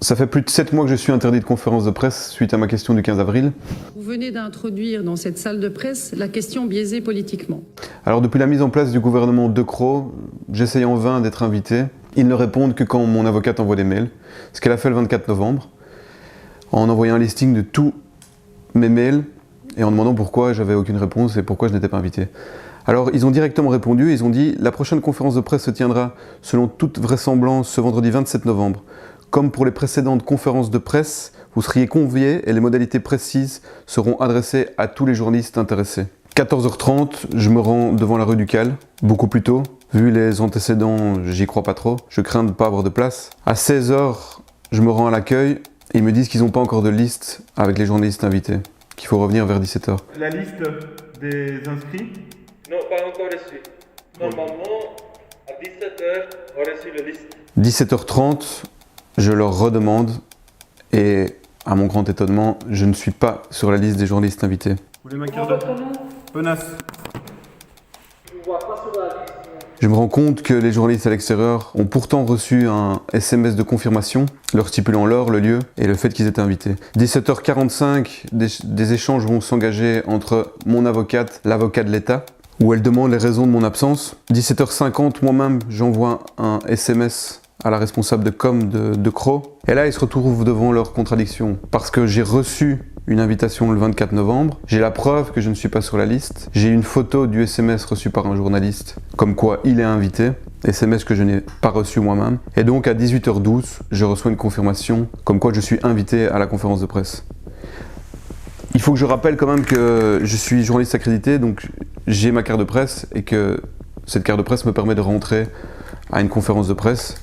Ça fait plus de 7 mois que je suis interdit de conférence de presse suite à ma question du 15 avril. Vous venez d'introduire dans cette salle de presse la question biaisée politiquement. Alors depuis la mise en place du gouvernement De Croo, j'essaye en vain d'être invité. Ils ne répondent que quand mon avocate envoie des mails, ce qu'elle a fait le 24 novembre, en envoyant un listing de tous mes mails et en demandant pourquoi j'avais aucune réponse et pourquoi je n'étais pas invité. Alors ils ont directement répondu, ils ont dit « La prochaine conférence de presse se tiendra selon toute vraisemblance ce vendredi 27 novembre. Comme pour les précédentes conférences de presse, vous seriez conviés et les modalités précises seront adressées à tous les journalistes intéressés. » 14h30, je me rends devant la rue du Cal, beaucoup plus tôt. Vu les antécédents, j'y crois pas trop, je crains de ne pas avoir de place. À 16h, je me rends à l'accueil et ils me disent qu'ils n'ont pas encore de liste avec les journalistes invités, qu'il faut revenir vers 17h. La liste des inscrits? Non, pas encore reçu. Normalement, à 17h, on a reçu la liste. 17h30, je leur redemande et, à mon grand étonnement, je ne suis pas sur la liste des journalistes invités. Vous voulez ma carte de Penasse. Je ne vois pas sur la liste. Je me rends compte que les journalistes à l'extérieur ont pourtant reçu un SMS de confirmation, leur stipulant l'heure, le lieu et le fait qu'ils étaient invités. 17h45, des échanges vont s'engager entre mon avocate, l'avocat de l'État, où elle demande les raisons de mon absence. 17h50, moi-même, j'envoie un SMS à la responsable de com de Croo. Et là, ils se retrouvent devant leur contradiction. Parce que j'ai reçu une invitation le 24 novembre, j'ai la preuve que je ne suis pas sur la liste, j'ai une photo du SMS reçu par un journaliste, comme quoi il est invité, SMS que je n'ai pas reçu moi-même. Et donc à 18h12, je reçois une confirmation, comme quoi je suis invité à la conférence de presse. Il faut que je rappelle quand même que je suis journaliste accrédité, donc j'ai ma carte de presse, et que cette carte de presse me permet de rentrer à une conférence de presse,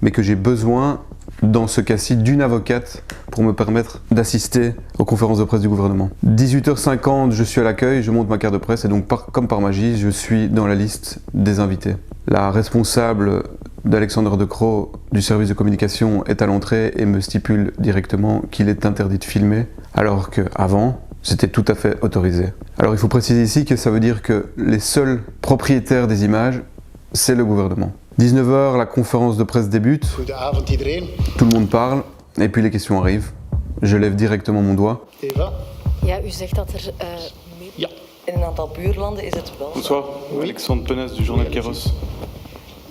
mais que j'ai besoin, dans ce cas-ci, d'une avocate pour me permettre d'assister aux conférences de presse du gouvernement. 18h50, je suis à l'accueil, je monte ma carte de presse et donc comme par magie, je suis dans la liste des invités. La responsable d'Alexander De Croo du service de communication est à l'entrée et me stipule directement qu'il est interdit de filmer, alors qu'avant, c'était tout à fait autorisé. Alors il faut préciser ici que ça veut dire que les seuls propriétaires des images, c'est le gouvernement. 19h, la conférence de presse débute, tout le monde parle, et puis les questions arrivent. Je lève directement mon doigt. Eva? Ja, u zegt dat Ja. in een aantal buurlanden is het wel. Bonsoir, Oui. Alexandre Penasse du journal Kairos.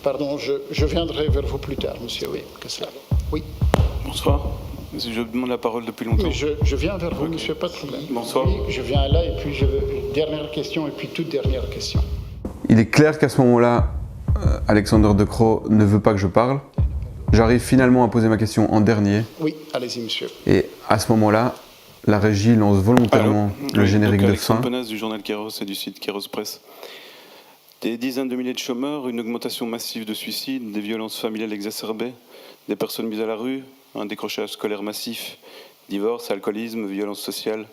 Pardon, je viendrai vers vous plus tard, monsieur. Oui, qu'est-ce que oui. Bonsoir, je demande la parole depuis longtemps. Mais je viens vers vous, monsieur, pas de problème. Bonsoir. Oui, je viens là et puis dernière question et puis toute dernière question. Il est clair qu'à ce moment-là, Alexander De Croo ne veut pas que je parle. J'arrive finalement à poser ma question en dernier. Oui, allez-y, monsieur. Et à ce moment-là, la régie lance volontairement le générique de fin. Alexandre Penasse du journal Kairos et du site Kairos Presse. Des dizaines de milliers de chômeurs, une augmentation massive de suicides, des violences familiales exacerbées, des personnes mises à la rue, un décrochage scolaire massif, divorce, alcoolisme, violence sociale,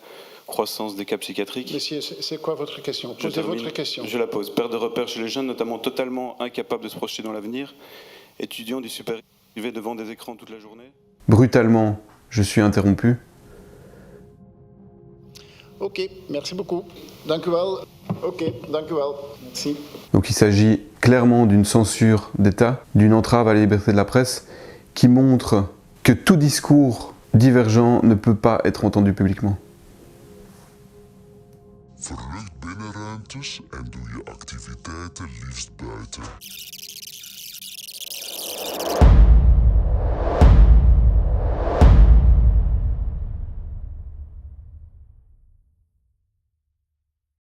croissance des cas psychiatriques. Monsieur, c'est quoi votre question? Posez votre question. Je la pose. Perte de repères chez les jeunes, notamment totalement incapables de se projeter dans l'avenir, étudiants du supérieur privés devant des écrans toute la journée. Brutalement, je suis interrompu. Ok, merci beaucoup. Dank u wel. Ok, dank u wel. Merci. Donc il s'agit clairement d'une censure d'État, d'une entrave à la liberté de la presse, qui montre que tout discours divergent ne peut pas être entendu publiquement. Verrucht binnenruimtes en doe je activiteiten liefst buiten.